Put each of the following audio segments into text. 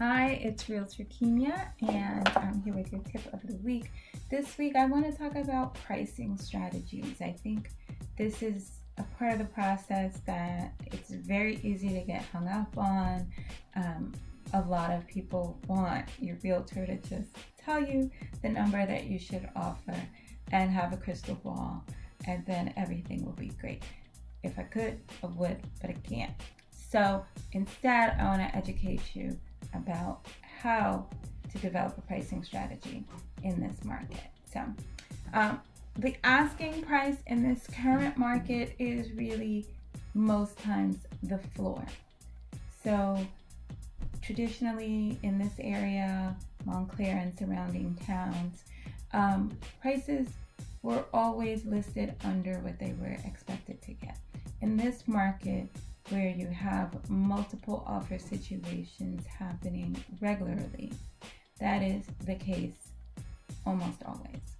Hi, it's Realtor Kimia, and I'm here with your tip of the week. This week, I want to talk about pricing strategies. I think this is a part of the process that it's very easy to get hung up on. A lot of people want your realtor to just tell you the number that you should offer and have a crystal ball, and then everything will be great. If I could, I would, but I can't. So instead, I want to educate you about how to develop a pricing strategy in this market. So the asking price in this current market is really most times the floor. So traditionally in this area, Montclair and surrounding towns, prices were always listed under what they were expected to get. In this market, where you have multiple offer situations happening regularly, that is the case almost always.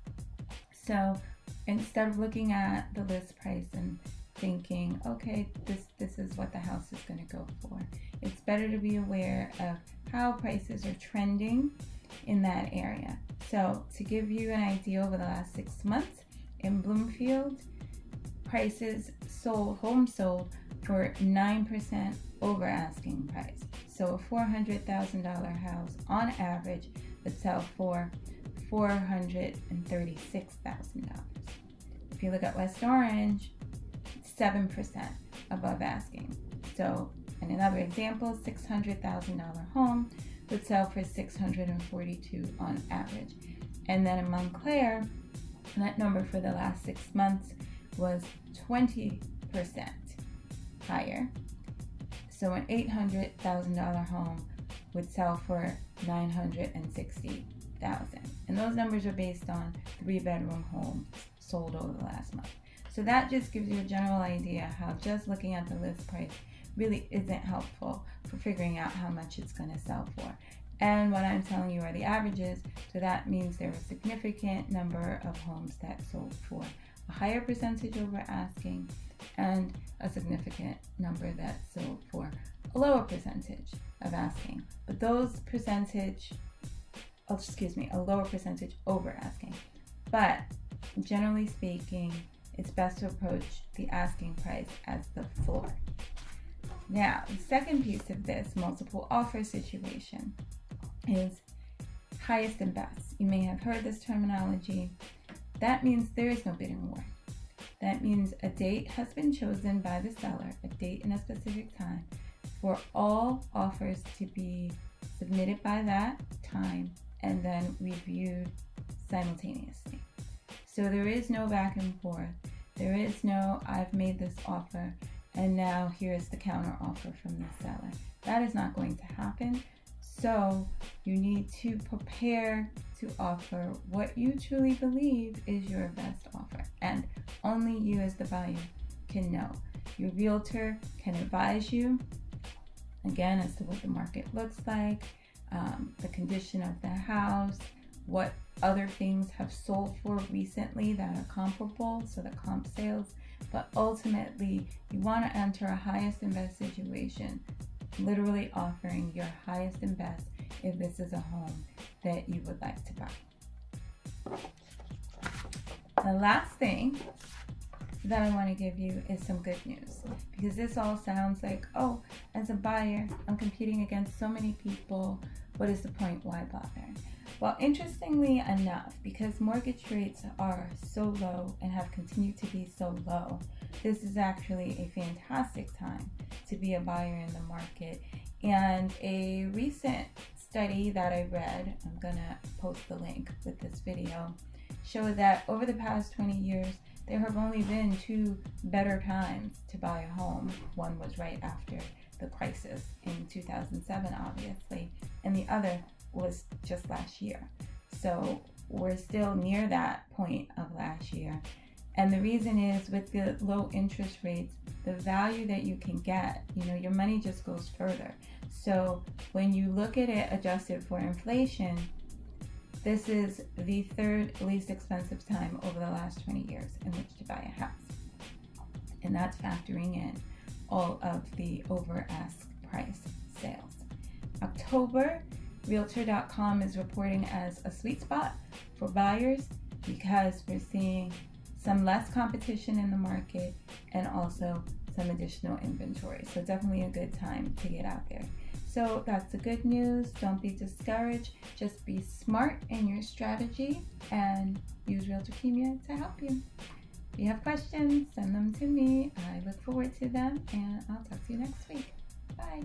So instead of looking at the list price and thinking, okay, this is what the house is going to go for, it's better to be aware of how prices are trending in that area. So to give you an idea, over the last 6 months in Bloomfield, homes sold for 9% over asking price. So a $400,000 house on average would sell for $436,000. If you look at West Orange, 7% above asking. So in another example, $600,000 home would sell for $642 on average. And then in Montclair, that number for the last 6 months was 20% higher. So an $800,000 home would sell for $960,000. And those numbers are based on 3-bedroom homes sold over the last month. So that just gives you a general idea how just looking at the list price really isn't helpful for figuring out how much it's going to sell for. And what I'm telling you are the averages, so that means there was a significant number of homes that sold for a higher percentage over asking, and a significant number that sold for a lower percentage of asking. But a lower percentage over asking. But generally speaking, it's best to approach the asking price as the floor. Now, the second piece of this multiple offer situation is highest and best. You may have heard this terminology. That means there is no bidding war. That means a date has been chosen by the seller, a date and a specific time, for all offers to be submitted by that time and then reviewed simultaneously. So there is no back and forth. There is no, I've made this offer and now here's the counter offer from the seller. That is not going to happen. So you need to prepare to offer what you truly believe is your best offer, and only you as the buyer can know. Your realtor can advise you, again, as to what the market looks like, the condition of the house, what other things have sold for recently that are comparable, so the comp sales. But ultimately, you want to enter a highest and best situation, literally offering your highest and best if this is a home that you would like to buy. The last thing that I want to give you is some good news, because this all sounds like, oh, as a buyer, I'm competing against so many people. What is the point? Why bother? Well, interestingly enough, because mortgage rates are so low and have continued to be so low, this is actually a fantastic time to be a buyer in the market. And a recent study that I read, I'm gonna post the link with this video, showed that over the past 20 years, there have only been 2 better times to buy a home. One was right after the crisis in 2007, obviously, and the other was just last year. So we're still near that point of last year. And the reason is, with the low interest rates, the value that you can get, your money just goes further. So when you look at it adjusted for inflation, this is the third least expensive time over the last 20 years in which to buy a house. And that's factoring in all of the over ask price sales. October, Realtor.com is reporting as a sweet spot for buyers because we're seeing some less competition in the market and also some additional inventory. So definitely a good time to get out there. So that's the good news. Don't be discouraged. Just be smart in your strategy and use Realtorkemia to help you. If you have questions, send them to me. I look forward to them, and I'll talk to you next week. Bye.